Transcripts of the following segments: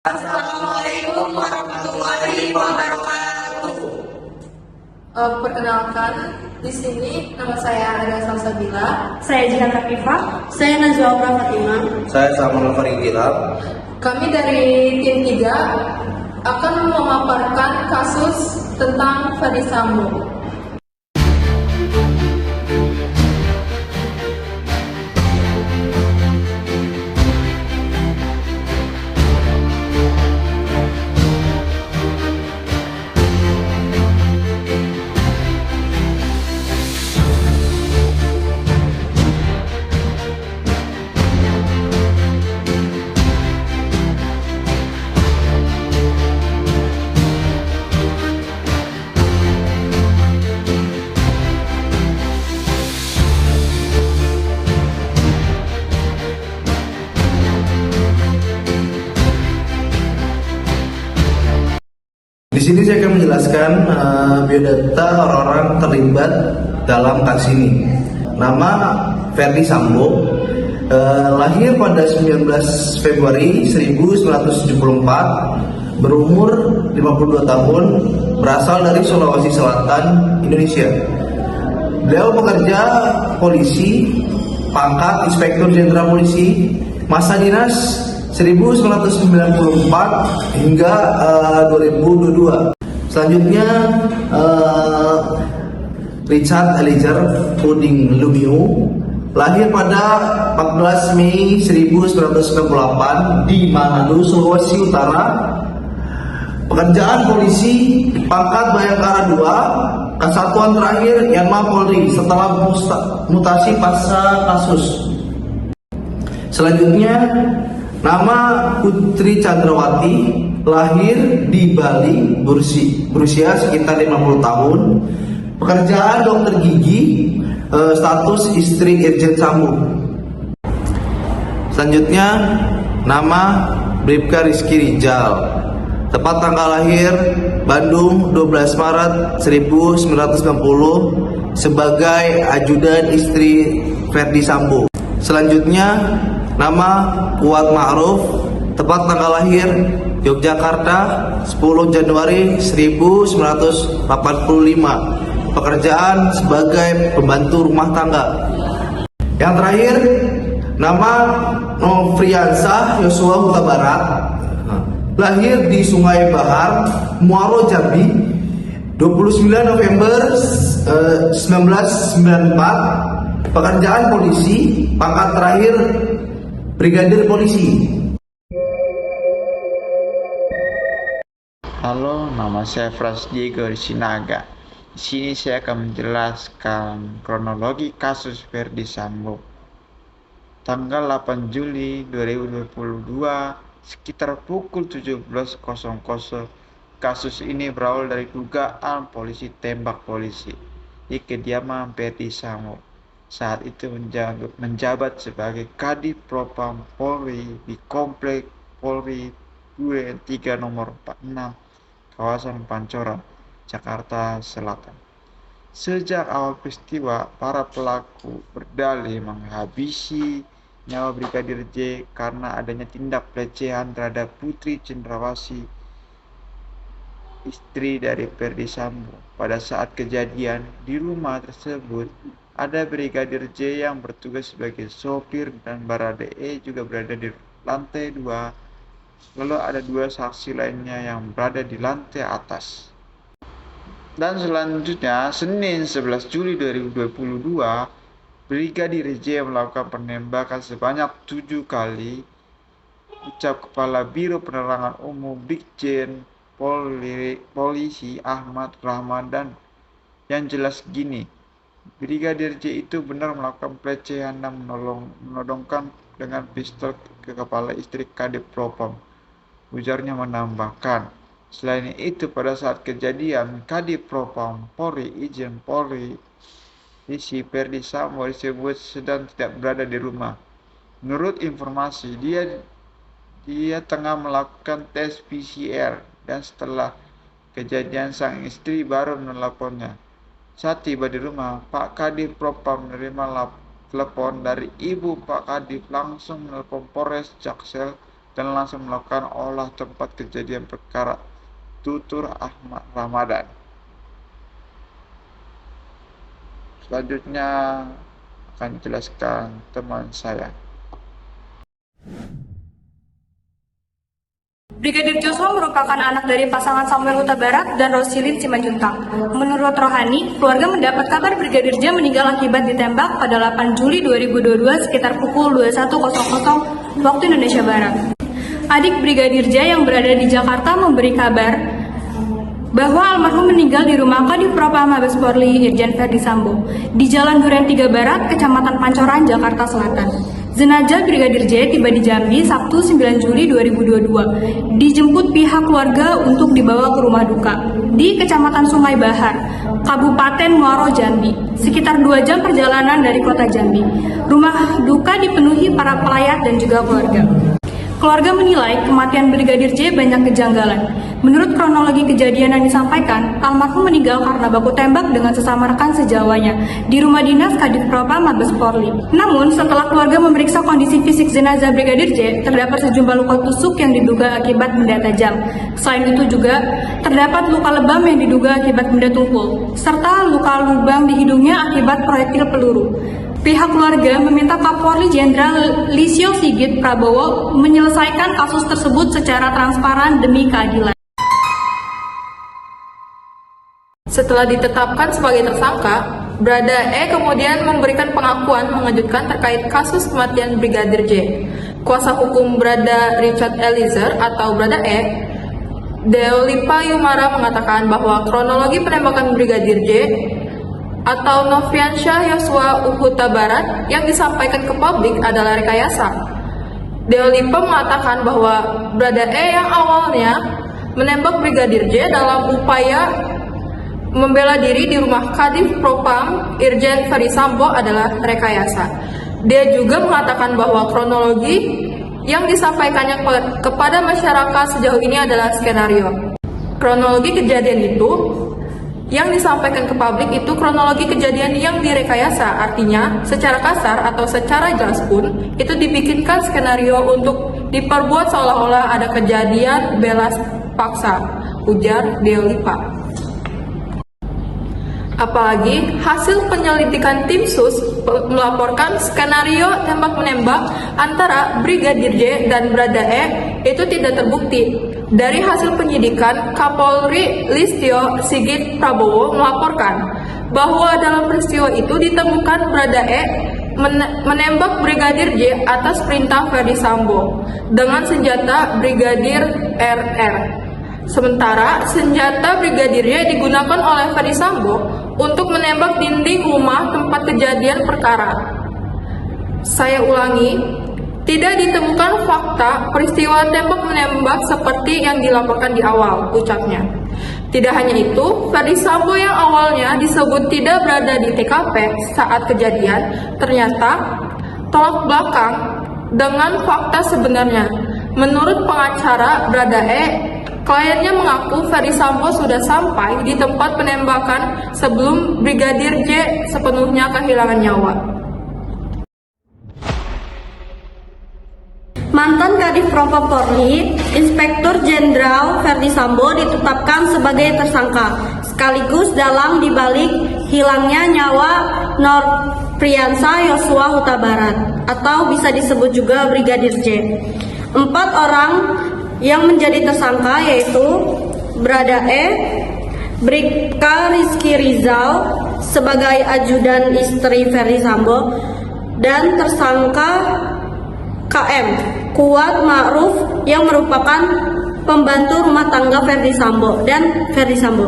Assalamualaikum warahmatullahi wabarakatuh. Perkenalkan, di sini nama saya Ada Salsabila. Saya Jihan Rafifah. Saya Najwa Fatimah. Saya Samuel Farigilab. Kami dari tim 3 akan memaparkan kasus tentang Ferdy Sambo. Di sini saya akan menjelaskan biodata orang-orang terlibat dalam kasus ini. Nama Ferdy Sambo, lahir pada 19 Februari 1974, berumur 52 tahun, berasal dari Sulawesi Selatan, Indonesia. Beliau bekerja polisi, pangkat Inspektur Jenderal Polisi, masa dinas 1994 hingga 2022. Selanjutnya Richard Eliezer Puding Lumiu, lahir pada 14 Mei 1998 di Manado, Sulawesi Utara. Pekerjaan polisi, pangkat Bayangkara 2, kesatuan terakhir Yanma Polri setelah mutasi pasca kasus. Selanjutnya nama Putri Chandrawati, lahir di Bali, berusia sekitar 50 tahun. Pekerjaan dokter gigi, status istri Irjen Sambo. Selanjutnya nama Bribka Rizky Rijal, tepat tanggal lahir Bandung 12 Maret 1990, sebagai ajudan istri Ferdy Sambo. Selanjutnya nama Kuat Ma'ruf, tepat tanggal lahir Yogyakarta 10 Januari 1985, pekerjaan sebagai pembantu rumah tangga. Yang terakhir nama Nofriansah Yosua Huta Barat, lahir di Sungai Bahar, Muaro Jambi 29 November 1994, pekerjaan polisi, pangkat terakhir Brigadir Polisi. Halo, nama saya Fras Diego Sinaga. Di sini saya akan menjelaskan kronologi kasus Ferdy Sambo. Tanggal 8 Juli 2022, sekitar pukul 17.00, kasus ini berawal dari dugaan polisi tembak polisi di kediaman Ferdy Sambo. Saat itu menjabat sebagai Kadif Propam Polri di Komplek Polri Duren 3 nomor 46, kawasan Pancoran, Jakarta Selatan. Sejak awal peristiwa, para pelaku berdalih menghabisi nyawa Brigadir J karena adanya tindak pelecehan terhadap Putri Cendrawasih, istri dari Ferdy Sambo. Pada saat kejadian, di rumah tersebut ada Brigadir J yang bertugas sebagai sopir dan Barade E juga berada di lantai 2. Lalu ada 2 saksi lainnya yang berada di lantai atas. Dan selanjutnya, Senin 11 Juli 2022, Brigadir J melakukan penembakan sebanyak 7 kali, ucap Kepala Biro Penerangan Umum Brigjen Polisi Ahmad Ramadan. Yang jelas gini, Brigadir J itu benar melakukan pelecehan dan menodongkan dengan pistol ke kepala istri Kadif Propam. Ujarnya menambahkan, selain itu pada saat kejadian Kadif Propam Polri Irjen Polri si Ferdy Sambo disebut sedang tidak berada di rumah. Menurut informasi, dia tengah melakukan tes PCR dan setelah kejadian sang istri baru meneleponnya. Saat tiba di rumah, Pak Kadif Propam menerima telepon dari ibu Pak Kadif, langsung menelpon Polres Jaksel dan langsung melakukan olah tempat kejadian perkara Tutur Ahmad Ramadan. Selanjutnya akan dijelaskan teman saya. Brigadir Joshua merupakan anak dari pasangan Samuel Huta Barat dan Rosilin Simanjuntak. Menurut Rohani, keluarga mendapat kabar Brigadir J meninggal akibat ditembak pada 8 Juli 2022 sekitar pukul 21.00 waktu Indonesia Barat. Adik Brigadir J yang berada di Jakarta memberi kabar bahwa almarhum meninggal di rumah Kadif Propam Mabes Polri Irjen Verdi Sambo di Jalan Duren 3 Barat, Kecamatan Pancoran, Jakarta Selatan. Jenazah Brigadir J tiba di Jambi Sabtu 9 Juli 2022. Dijemput pihak keluarga untuk dibawa ke rumah duka di Kecamatan Sungai Bahar, Kabupaten Muaro, Jambi. Sekitar 2 jam perjalanan dari kota Jambi. Rumah duka dipenuhi para pelayat dan juga keluarga. Keluarga menilai kematian Brigadir J banyak kejanggalan. Menurut kronologi kejadian yang disampaikan, almarhum meninggal karena baku tembak dengan sesama rekan sejawanya di rumah dinas Kadif Propam Mabes Polri. Namun, setelah keluarga memeriksa kondisi fisik jenazah Brigadir J, terdapat sejumlah luka tusuk yang diduga akibat benda tajam. Selain itu juga terdapat luka lebam yang diduga akibat benda tumpul, serta luka lubang di hidungnya akibat proyektil peluru. Pihak keluarga meminta Kapolri Jenderal Listio Sigit Prabowo menyelesaikan kasus tersebut secara transparan demi keadilan. Setelah ditetapkan sebagai tersangka, Brada E kemudian memberikan pengakuan mengejutkan terkait kasus kematian Brigadir J. Kuasa hukum Brada Richard Eliezer atau Brada E, Deolipa Yumara mengatakan bahwa kronologi penembakan Brigadir J atau Nofriansyah Yosua Huta Barat yang disampaikan ke publik adalah rekayasa. Deolipa mengatakan bahwa Brada E yang awalnya menembak Brigadir J dalam upaya membela diri di rumah Kadif Propam Irjen Verdi Sambo adalah rekayasa. Dia juga mengatakan bahwa kronologi yang disampaikannya kepada masyarakat sejauh ini adalah skenario. Kronologi kejadian itu yang disampaikan ke publik itu kronologi kejadian yang direkayasa, artinya secara kasar atau secara jelas pun itu dibikinkan skenario untuk diperbuat seolah-olah ada kejadian belas paksa, ujar Deolipa. Apalagi hasil penyelidikan tim sus melaporkan skenario tembak-menembak antara Brigadir J dan Brada E itu tidak terbukti. Dari hasil penyidikan, Kapolri Listio Sigit Prabowo melaporkan bahwa dalam peristiwa itu ditemukan Brada E menembak Brigadir J atas perintah Verdi Sambo dengan senjata Brigadir RR. Sementara senjata Brigadir J digunakan oleh Verdi Sambo untuk menembak dinding rumah tempat kejadian perkara. Saya ulangi, tidak ditemukan fakta peristiwa tembak-menembak seperti yang dilaporkan di awal, ucapnya. Tidak hanya itu, Verdi Sambo yang awalnya disebut tidak berada di TKP saat kejadian, ternyata tolak belakang dengan fakta sebenarnya. Menurut pengacara Brada E, kliennya mengaku Verdi Sambo sudah sampai di tempat penembakan sebelum Brigadir J sepenuhnya kehilangan nyawa. Mantan Kadif Propam Polri, Inspektur Jenderal Verdi Sambo ditetapkan sebagai tersangka, sekaligus dalang dibalik hilangnya nyawa Nofriansyah Yosua Huta Barat, atau bisa disebut juga Brigadir J. 4 orang yang menjadi tersangka yaitu Brada E, Bribka Rizky Rizal sebagai ajudan istri Verdi Sambo, dan tersangka KM Kuat Ma'ruf yang merupakan pembantu rumah tangga Verdi Sambo dan Verdi Sambo.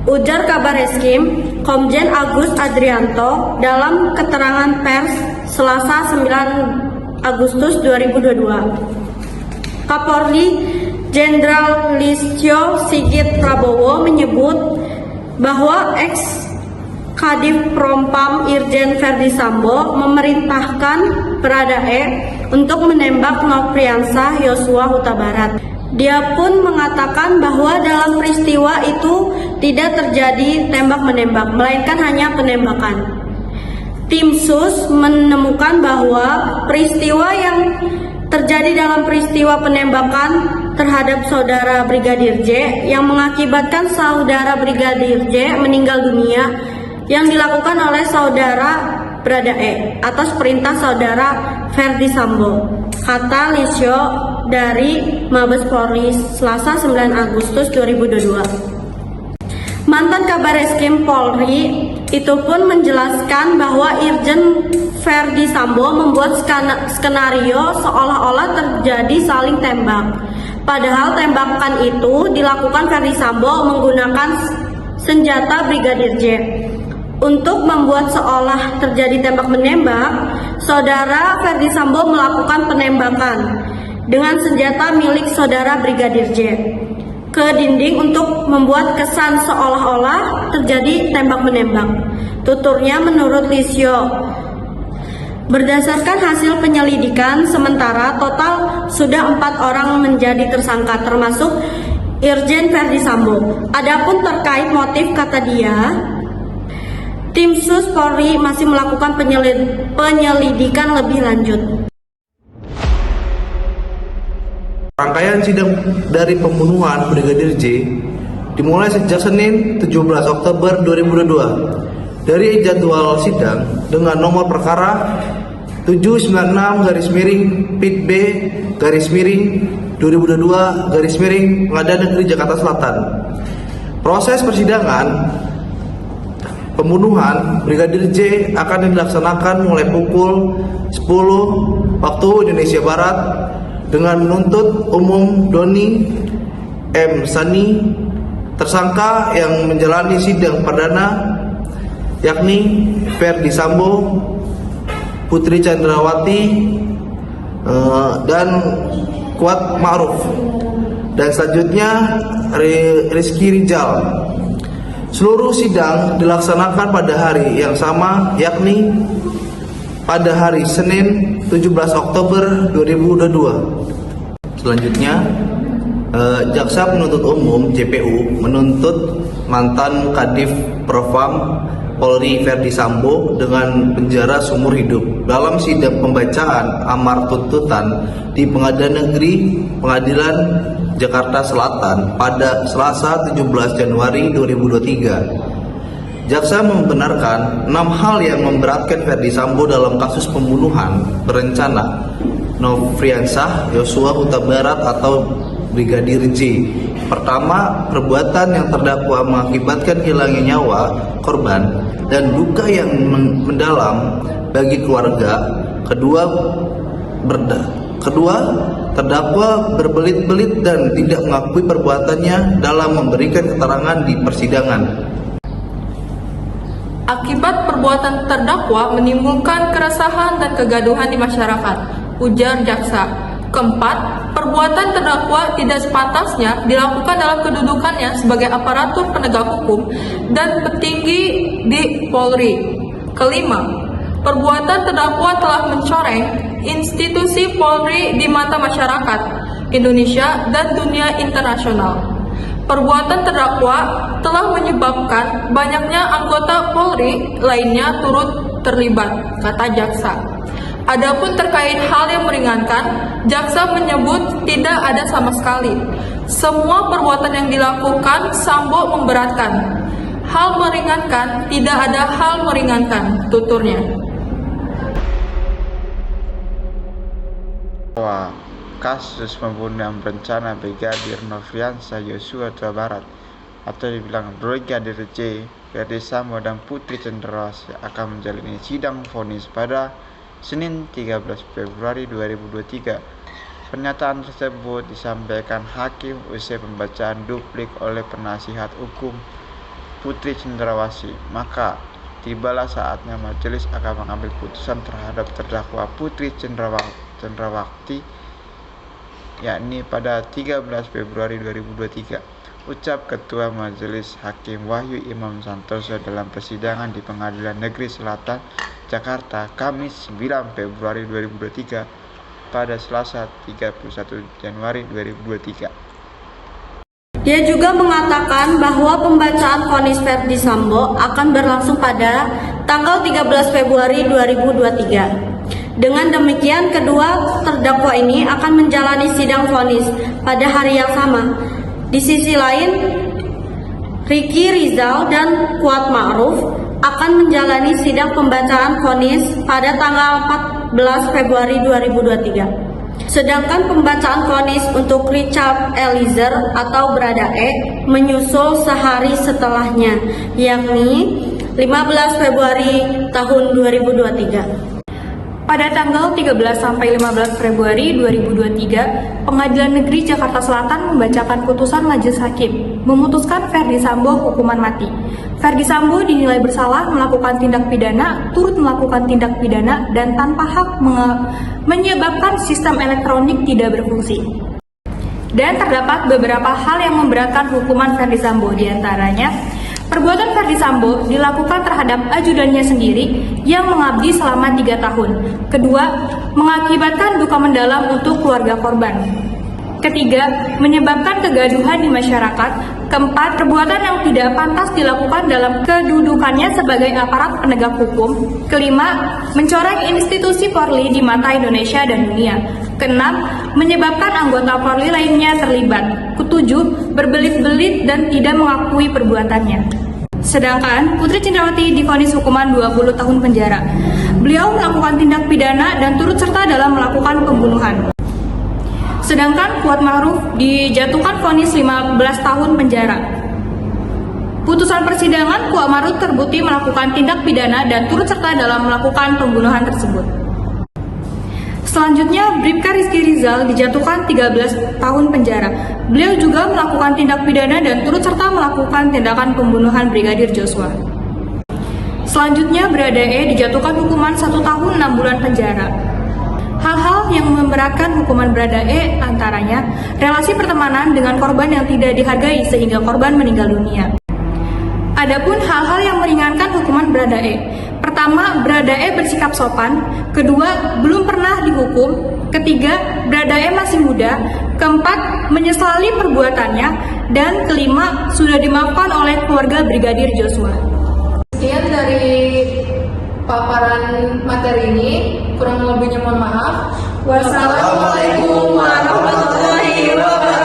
Ujar Kabar Reskrim Komjen Agus Adrianto dalam keterangan pers Selasa 9 Agustus 2022. Kapolri Jenderal Listio Sigit Prabowo menyebut bahwa Kadif Propam Irjen Verdi Sambo memerintahkan Brada E untuk menembak Nofriansyah Yosua Huta Barat. Dia pun mengatakan bahwa dalam peristiwa itu tidak terjadi tembak-menembak, melainkan hanya penembakan. Tim sus menemukan bahwa peristiwa yang terjadi dalam peristiwa penembakan terhadap saudara Brigadir J yang mengakibatkan saudara Brigadir J meninggal dunia yang dilakukan oleh saudara Baradae atas perintah saudara Ferdi Sambo. Kata Lisyo dari Mabes Polri Selasa 9 Agustus 2022. Mantan Kabar Eskrim Polri itu pun menjelaskan bahwa Irjen Ferdi Sambo membuat skenario seolah-olah terjadi saling tembak. Padahal tembakan itu dilakukan Ferdi Sambo menggunakan senjata Brigadir J. Untuk membuat seolah terjadi tembak-menembak, saudara Ferdi Sambo melakukan penembakan dengan senjata milik saudara Brigadir J ke dinding untuk membuat kesan seolah-olah terjadi tembak-menembak. Tuturnya menurut Lisyo. Berdasarkan hasil penyelidikan sementara, total sudah 4 orang menjadi tersangka termasuk Irjen Ferdi Sambo. Adapun terkait motif, kata dia, tim Sus Polri masih melakukan penyelidikan lebih lanjut. Rangkaian sidang dari pembunuhan Brigadir J dimulai sejak Senin 17 Oktober 2022 dari jadwal sidang dengan nomor perkara 796-B/2022 Pengadilan Negeri Jakarta Selatan. Proses persidangan pembunuhan Brigadir J akan dilaksanakan mulai pukul 10 waktu Indonesia Barat dengan menuntut umum Doni M. Sani, tersangka yang menjalani sidang perdana, yakni Ferdi Sambo, Putri Chandrawati, dan Kuat Ma'ruf, dan selanjutnya Rizky Rijal. Seluruh sidang dilaksanakan pada hari yang sama, yakni pada hari Senin 17 Oktober 2022. Selanjutnya, Jaksa Penuntut Umum JPU menuntut mantan Kadif Propam Polri Ferdi Sambo dengan penjara seumur hidup dalam sidang pembacaan amar tuntutan di Pengadilan Jakarta Selatan pada Selasa 17 Januari 2023. Jaksa membenarkan 6 hal yang memberatkan Ferdi Sambo dalam kasus pembunuhan berencana Nofriansah Yosua Huta Barat atau Brigadir J. Pertama, perbuatan yang terdakwa mengakibatkan hilangnya nyawa korban dan luka yang mendalam bagi keluarga. Kedua, terdakwa berbelit-belit dan tidak mengakui perbuatannya dalam memberikan keterangan di persidangan. Akibat perbuatan terdakwa menimbulkan keresahan dan kegaduhan di masyarakat, ujar jaksa. Keempat, perbuatan terdakwa tidak sepantasnya dilakukan dalam kedudukannya sebagai aparatur penegak hukum dan petinggi di Polri. Kelima, perbuatan terdakwa telah mencoreng institusi Polri di mata masyarakat Indonesia dan dunia internasional. Perbuatan terdakwa telah menyebabkan banyaknya anggota Polri lainnya turut terlibat, kata jaksa. Adapun terkait hal yang meringankan, jaksa menyebut tidak ada sama sekali. Semua perbuatan yang dilakukan Sambo memberatkan. Hal meringankan, tidak ada hal meringankan, tuturnya. Kasus pembunuhan berencana Brigadir Nofriansah Yosua Huta Barat atau dibilang Brigadir J, Ferdi Sambo dan Putri Chandrawati akan menjalani sidang vonis pada Senin 13 Februari 2023. Pernyataan tersebut disampaikan hakim usai pembacaan duplik oleh penasihat hukum Putri Chandrawati. Maka tibalah saatnya majelis akan mengambil putusan terhadap terdakwa Putri Chandrawati, yakni pada 13 Februari 2023, ucap Ketua Majelis Hakim Wahyu Imam Santoso dalam persidangan di Pengadilan Negeri Selatan Jakarta Kamis 9 Februari 2023 pada Selasa 31 Januari 2023. Dia juga mengatakan bahwa pembacaan vonis Ferdi Sambo akan berlangsung pada tanggal 13 Februari 2023. Dengan demikian, kedua terdakwa ini akan menjalani sidang vonis pada hari yang sama. Di sisi lain, Ricky Rizal dan Kuat Ma'ruf akan menjalani sidang pembacaan vonis pada tanggal 14 Februari 2023. Sedangkan pembacaan vonis untuk Richard Eliezer atau Baradae menyusul sehari setelahnya, yakni 15 Februari tahun 2023. Pada tanggal 13 sampai 15 Februari 2023, Pengadilan Negeri Jakarta Selatan membacakan putusan Majelis Hakim memutuskan Ferdi Sambo hukuman mati. Ferdi Sambo dinilai bersalah melakukan tindak pidana, turut melakukan tindak pidana dan tanpa hak menyebabkan sistem elektronik tidak berfungsi. Dan terdapat beberapa hal yang memberatkan hukuman Ferdi Sambo, diantaranya perbuatan Ferdi Sambo dilakukan terhadap ajudannya sendiri yang mengabdi selama 3 tahun. Kedua, mengakibatkan duka mendalam untuk keluarga korban. Ketiga, menyebabkan kegaduhan di masyarakat. Keempat, perbuatan yang tidak pantas dilakukan dalam kedudukannya sebagai aparat penegak hukum. Kelima, mencoreng institusi Polri di mata Indonesia dan dunia. Keenam, menyebabkan anggota Polri lainnya terlibat. Ketujuh, berbelit-belit dan tidak mengakui perbuatannya. Sedangkan Putri Cendrawati divonis hukuman 20 tahun penjara. Beliau melakukan tindak pidana dan turut serta dalam melakukan pembunuhan. Sedangkan Kuat Ma'ruf dijatuhkan vonis 15 tahun penjara. Putusan persidangan, Kuat Ma'ruf terbukti melakukan tindak pidana dan turut serta dalam melakukan pembunuhan tersebut. Selanjutnya, Bribka Rizky Rizal dijatuhkan 13 tahun penjara. Beliau juga melakukan tindak pidana dan turut serta melakukan tindakan pembunuhan Brigadir Joshua. Selanjutnya, Baradae dijatuhkan hukuman 1 tahun 6 bulan penjara. Hal-hal yang memberatkan hukuman Baradae antaranya relasi pertemanan dengan korban yang tidak dihargai sehingga korban meninggal dunia. Adapun hal-hal yang meringankan hukuman Baradae, pertama, Baradae bersikap sopan. Kedua, belum pernah dihukum. Ketiga, Baradae masih muda. Keempat, menyesali perbuatannya. Dan kelima, sudah dimaafkan oleh keluarga Brigadir Joshua. Sekian dari paparan materi ini, kurang lebihnya mohon maaf. Wassalamualaikum warahmatullahi wabarakatuh.